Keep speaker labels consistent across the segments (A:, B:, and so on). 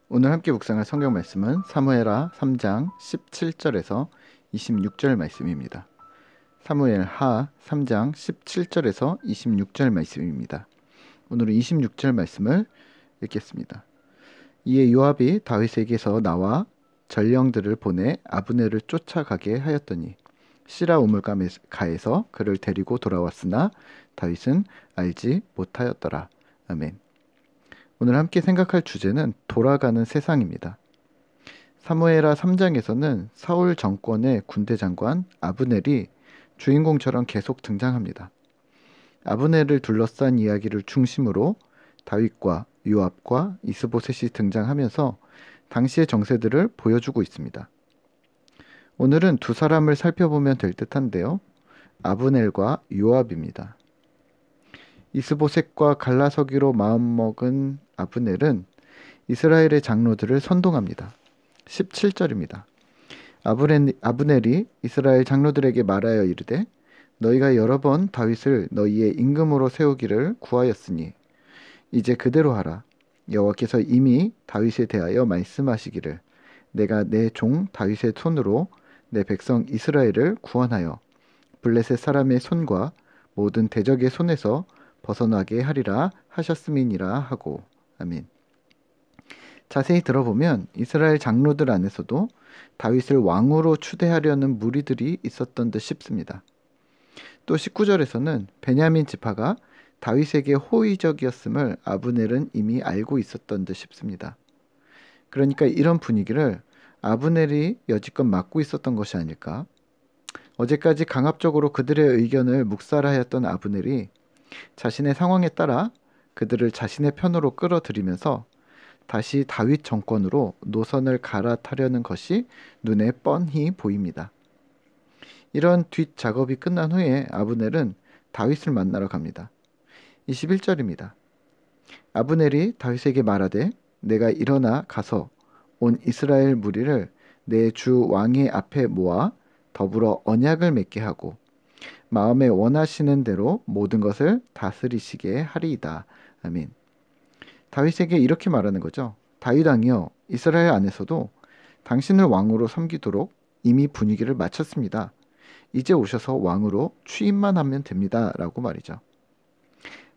A: 오늘 함께 묵상할 성경 말씀은 사무엘하 3장 17절에서 26절 말씀입니다. 사무엘하 3장 17절에서 26절 말씀입니다. 오늘은 26절 말씀을 읽겠습니다. 이에 요압이 다윗에게서 나와 전령들을 보내 아브넬을 쫓아가게 하였더니 시라 우물가에서 그를 데리고 돌아왔으나 다윗은 알지 못하였더라. 아멘. 오늘 함께 생각할 주제는 돌아가는 세상입니다. 사무엘하 3장에서는 사울 정권의 군대 장관 아브넬이 주인공처럼 계속 등장합니다. 아브넬을 둘러싼 이야기를 중심으로 다윗과 요압과 이스보셋이 등장하면서 당시의 정세들을 보여주고 있습니다. 오늘은 두 사람을 살펴보면 될 듯한데요. 아브넬과 요압입니다. 이스보셋과 갈라서기로 마음먹은 아브넬은 이스라엘의 장로들을 선동합니다. 17절입니다. 아브넬이 이스라엘 장로들에게 말하여 이르되 너희가 여러 번 다윗을 너희의 임금으로 세우기를 구하였으니 이제 그대로 하라. 여호와께서 이미 다윗에 대하여 말씀하시기를 내가 내 종 다윗의 손으로 내 백성 이스라엘을 구원하여 블레셋 사람의 손과 모든 대적의 손에서 벗어나게 하리라 하셨음이니라 하고. 아멘. 자세히 들어보면 이스라엘 장로들 안에서도 다윗을 왕으로 추대하려는 무리들이 있었던 듯 싶습니다. 또 19절에서는 베냐민 지파가 다윗에게 호의적이었음을 아브넬은 이미 알고 있었던 듯 싶습니다. 그러니까 이런 분위기를 아브넬이 여지껏 맡고 있었던 것이 아닐까? 어제까지 강압적으로 그들의 의견을 묵살하였던 아브넬이 자신의 상황에 따라 그들을 자신의 편으로 끌어들이면서 다시 다윗 정권으로 노선을 갈아타려는 것이 눈에 뻔히 보입니다. 이런 뒷작업이 끝난 후에 아브넬은 다윗을 만나러 갑니다. 21절입니다. 아브넬이 다윗에게 말하되 내가 일어나 가서 온 이스라엘 무리를 내 주 왕의 앞에 모아 더불어 언약을 맺게 하고 마음에 원하시는 대로 모든 것을 다스리시게 하리이다. 아멘. 다윗에게 이렇게 말하는 거죠. 다윗 왕이여, 이스라엘 안에서도 당신을 왕으로 섬기도록 이미 분위기를 마쳤습니다. 이제 오셔서 왕으로 취임만 하면 됩니다. 라고 말이죠.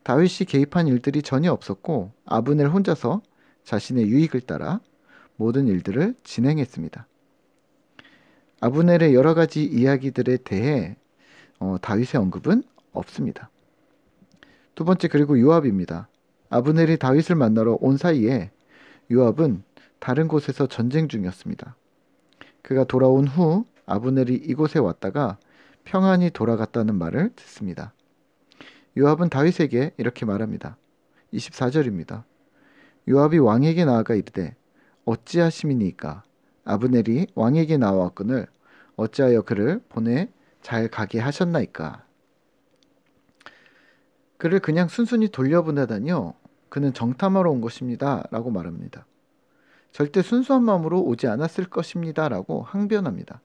A: 다윗이 개입한 일들이 전혀 없었고 아브넬 혼자서 자신의 유익을 따라 모든 일들을 진행했습니다. 아브넬의 여러 가지 이야기들에 대해 다윗의 언급은 없습니다. 두 번째, 그리고 요압입니다. 아브넬이 다윗을 만나러 온 사이에 요압은 다른 곳에서 전쟁 중이었습니다. 그가 돌아온 후 아브넬이 이곳에 왔다가 평안히 돌아갔다는 말을 듣습니다. 요압은 다윗에게 이렇게 말합니다. 24절입니다. 요압이 왕에게 나아가 이르되 어찌하심이니까 아브넬이 왕에게 나와왔거늘 어찌하여 그를 보내 잘 가게 하셨나이까. 그를 그냥 순순히 돌려보내다니요. 그는 정탐하러 온 것입니다. 라고 말합니다. 절대 순수한 마음으로 오지 않았을 것입니다. 라고 항변합니다.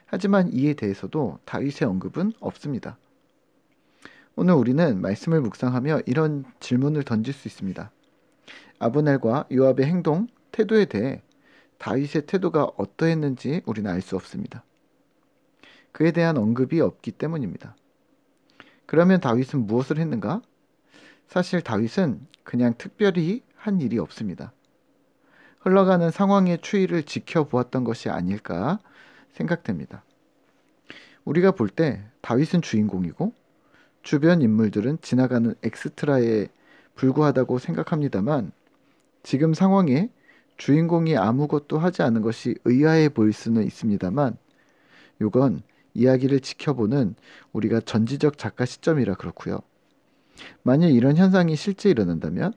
A: 하지만 이에 대해서도 다윗의 언급은 없습니다. 오늘 우리는 말씀을 묵상하며 이런 질문을 던질 수 있습니다. 아브넬과 요압의 행동, 태도에 대해 다윗의 태도가 어떠했는지 우리는 알 수 없습니다. 그에 대한 언급이 없기 때문입니다. 그러면 다윗은 무엇을 했는가? 사실 다윗은 그냥 특별히 한 일이 없습니다. 흘러가는 상황의 추이를 지켜보았던 것이 아닐까 생각됩니다. 우리가 볼 때 다윗은 주인공이고 주변 인물들은 지나가는 엑스트라에 불과하다고 생각합니다만 지금 상황에 주인공이 아무것도 하지 않은 것이 의아해 보일 수는 있습니다만 이건 이야기를 지켜보는 우리가 전지적 작가 시점이라 그렇고요. 만일 이런 현상이 실제 일어난다면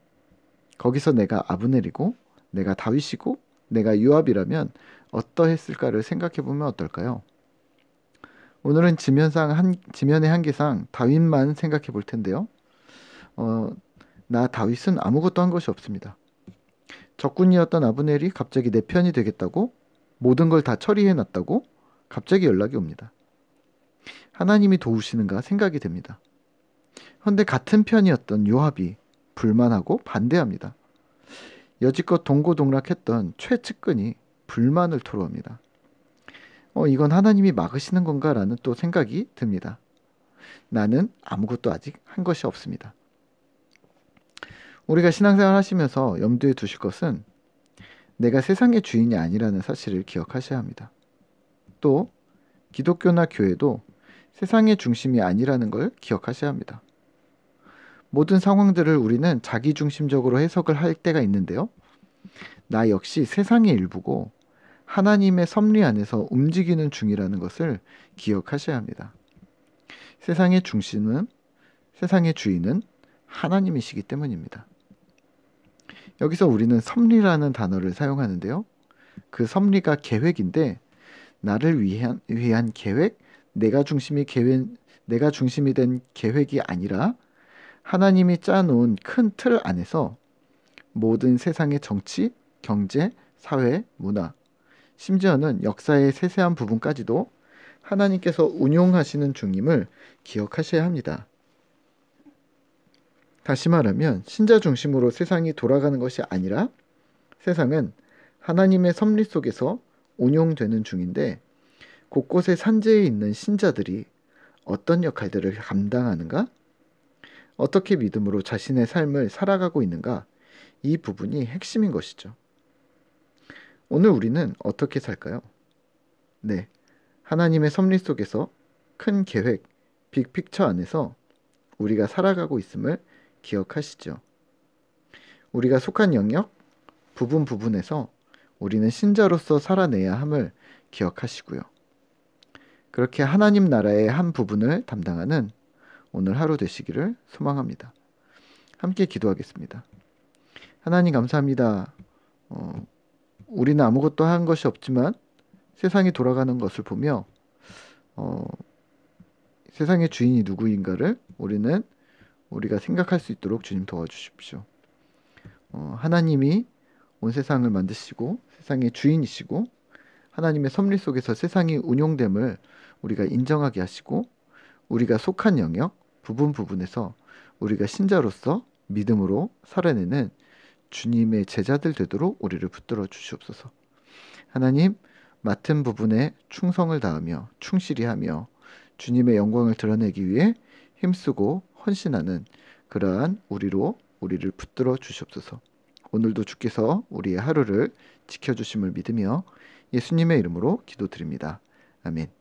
A: 거기서 내가 아브넬이고 내가 다윗이고 내가 요압이라면 어떠했을까를 생각해보면 어떨까요? 오늘은 지면의 한계상 다윗만 생각해 볼 텐데요. 나 다윗은 아무것도 한 것이 없습니다. 적군이었던 아브넬이 갑자기 내 편이 되겠다고 모든 걸 다 처리해놨다고 갑자기 연락이 옵니다. 하나님이 도우시는가 생각이 됩니다. 그런데 같은 편이었던 요압이 불만하고 반대합니다. 여지껏 동고동락했던 최측근이 불만을 토로합니다. 이건 하나님이 막으시는 건가라는 또 생각이 듭니다. 나는 아무것도 아직 한 것이 없습니다. 우리가 신앙생활 하시면서 염두에 두실 것은 내가 세상의 주인이 아니라는 사실을 기억하셔야 합니다. 또 기독교나 교회도 세상의 중심이 아니라는 걸 기억하셔야 합니다. 모든 상황들을 우리는 자기중심적으로 해석을 할 때가 있는데요. 나 역시 세상의 일부고 하나님의 섭리 안에서 움직이는 중이라는 것을 기억하셔야 합니다. 세상의 중심은, 세상의 주인은 하나님이시기 때문입니다. 여기서 우리는 섭리라는 단어를 사용하는데요. 그 섭리가 계획인데 나를 위한 계획, 내가 중심이 된 계획이 아니라 하나님이 짜놓은 큰 틀 안에서 모든 세상의 정치, 경제, 사회, 문화, 심지어는 역사의 세세한 부분까지도 하나님께서 운용하시는 중임을 기억하셔야 합니다. 다시 말하면 신자 중심으로 세상이 돌아가는 것이 아니라 세상은 하나님의 섭리 속에서 운용되는 중인데 곳곳에 산재해 있는 신자들이 어떤 역할들을 감당하는가? 어떻게 믿음으로 자신의 삶을 살아가고 있는가? 이 부분이 핵심인 것이죠. 오늘 우리는 어떻게 살까요? 네, 하나님의 섭리 속에서 큰 계획, 빅픽처 안에서 우리가 살아가고 있음을 기억하시죠. 우리가 속한 영역, 부분에서 우리는 신자로서 살아내야 함을 기억하시고요. 그렇게 하나님 나라의 한 부분을 담당하는 오늘 하루 되시기를 소망합니다. 함께 기도하겠습니다. 하나님 감사합니다. 우리는 아무것도 한 것이 없지만 세상이 돌아가는 것을 보며 세상의 주인이 누구인가를 우리가 생각할 수 있도록 주님 도와주십시오. 하나님이 온 세상을 만드시고 세상의 주인이시고 하나님의 섭리 속에서 세상이 운용됨을 우리가 인정하게 하시고 우리가 속한 영역, 부분에서 우리가 신자로서 믿음으로 살아내는 주님의 제자들 되도록 우리를 붙들어 주시옵소서. 하나님, 맡은 부분에 충성을 다하며 충실히 하며 주님의 영광을 드러내기 위해 힘쓰고 헌신하는 그러한 우리를 붙들어 주시옵소서. 오늘도 주께서 우리의 하루를 지켜주심을 믿으며 예수님의 이름으로 기도드립니다. 아멘.